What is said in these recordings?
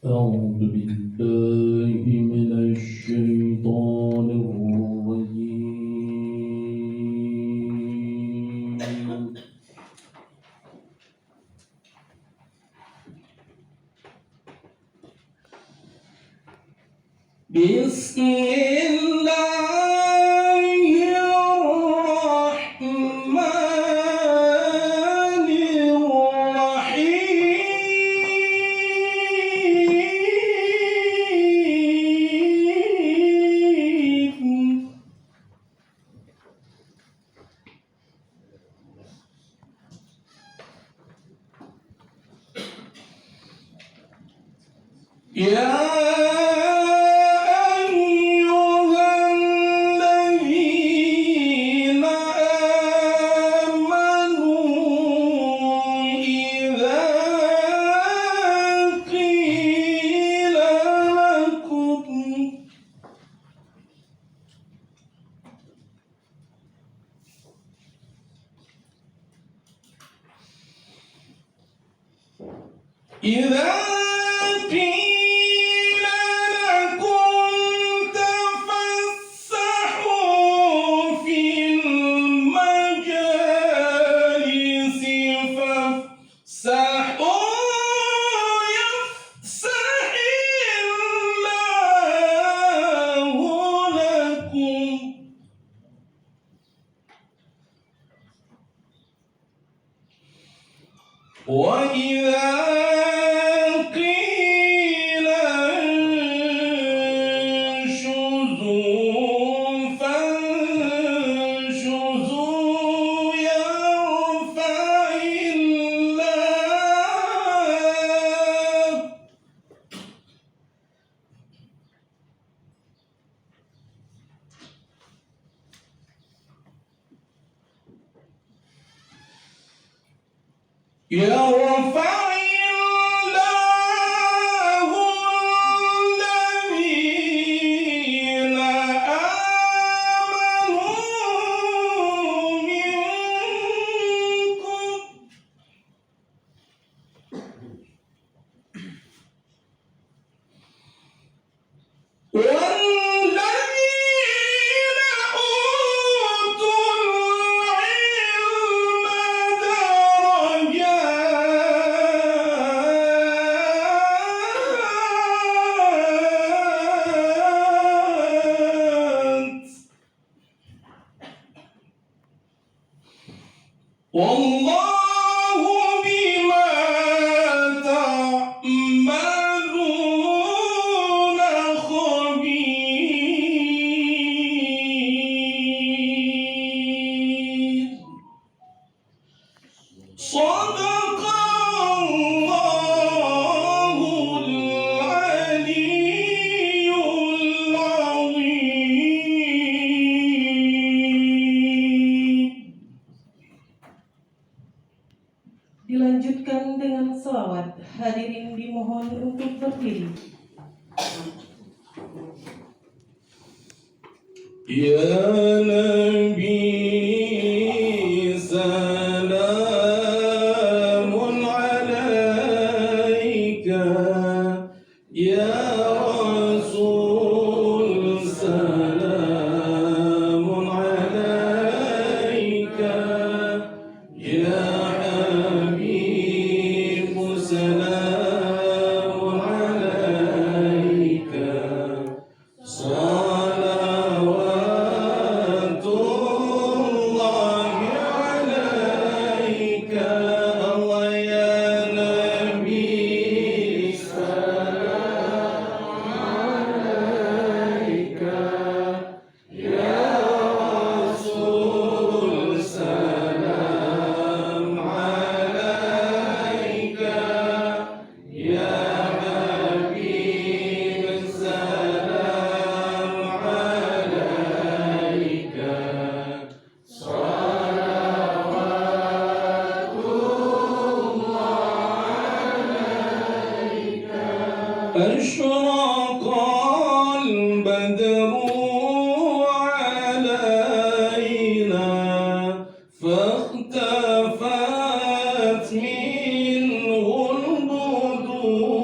أعوذ بالله من الشيطان الرجيم. بسم الله الرحمن الرحيم. يا إذا قيل لكم تفسحوا في المجالس فافسحوا يفسح الله لكم. وإذا قيل انشزوا فانشزوا يرفع الله. يرفع الله الذين آمنوا منكم والذين أوتوا العلم درجات. والله بما تعملون خبير. صدق الله العلي العظيم. Dilanjutkan dengan selawat. Hadirin dimohon untuk berdiri. يا نبي سلام عليك، يا رسول سلام عليك، يا حبيب سلام عليك. صلوات الله عليك. الله يا نبي سلام عليك، يا رسول سلام عليك، يا حبيب سلام عليك. صلوات الله عليك. أشرق البدر علينا فاختفت منه البدور.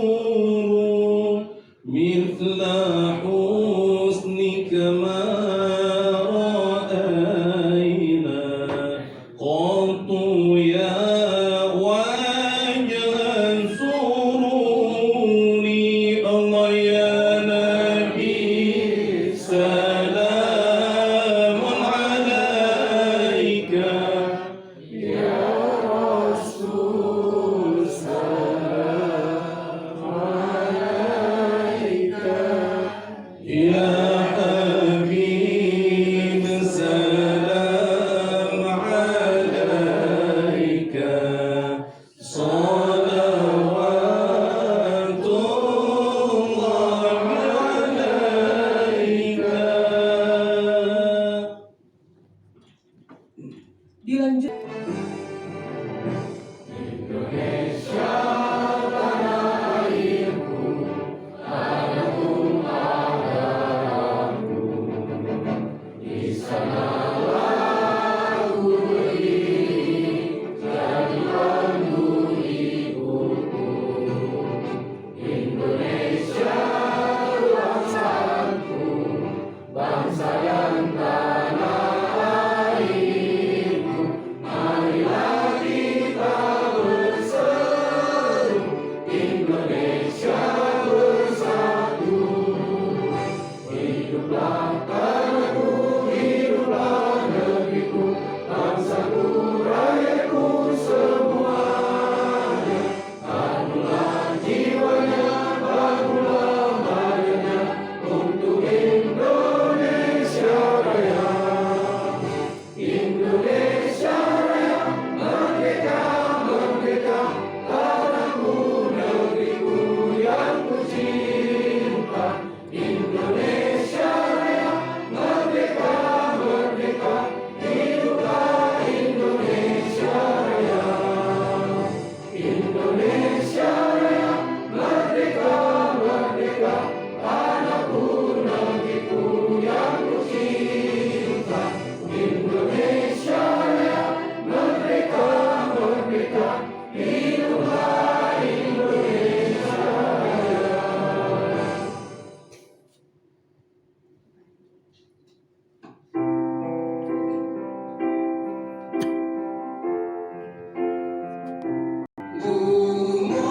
Bungo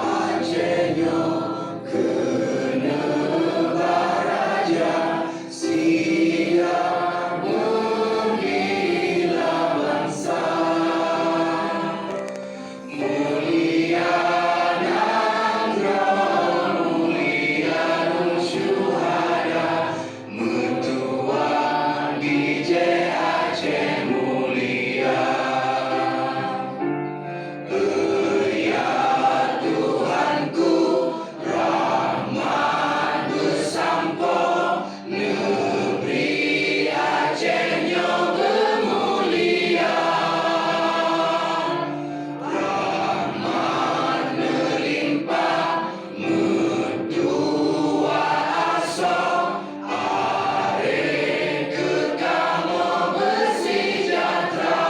Acehnya kena baraja siap membela bangsa. Mulia Nanggroe, mulia Nun Syuhada, Mentua DJ Aceh mulia. Ya Tuhanku, rahmat bersampo, negeri Acehnya bermulia. Rahmat melimpah, mentua asa, are kekamo bersejahtera.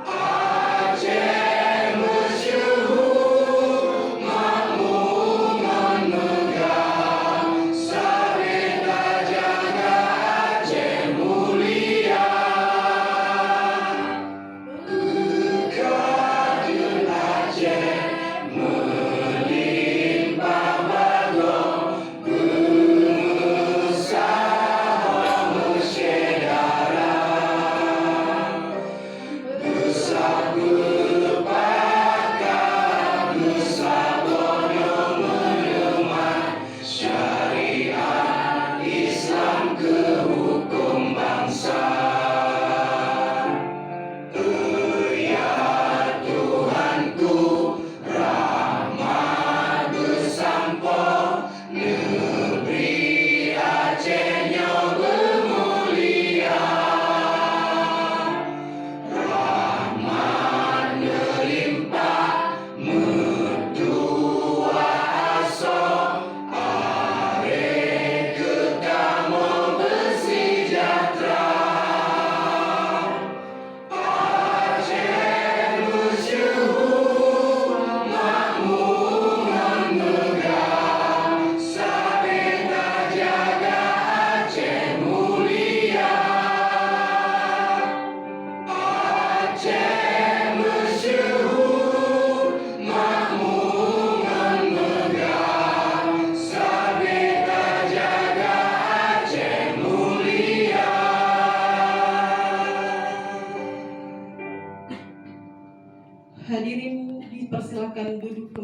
Aceh masyhur, makmuran megah, sabeda jaga Aceh mulia. Kekayaan Aceh melimpah bagong, pengusaha bersedara, besar berpakat, besar bodoh menyemai syariat Islam ke hukum bangsa. Ya Tuhanku, rahmat bersampo, negeri Acehnya bermulia. Rahmat melimpah, mentua asa, are kekamo bersejahtera. Aceh masyhur, makmuran megah, sabeda jaga Aceh mulia. Aceh masyhur, makmuran megah, sabeda jaga Aceh mulia. Hadirin dipersilakan duduk kembali.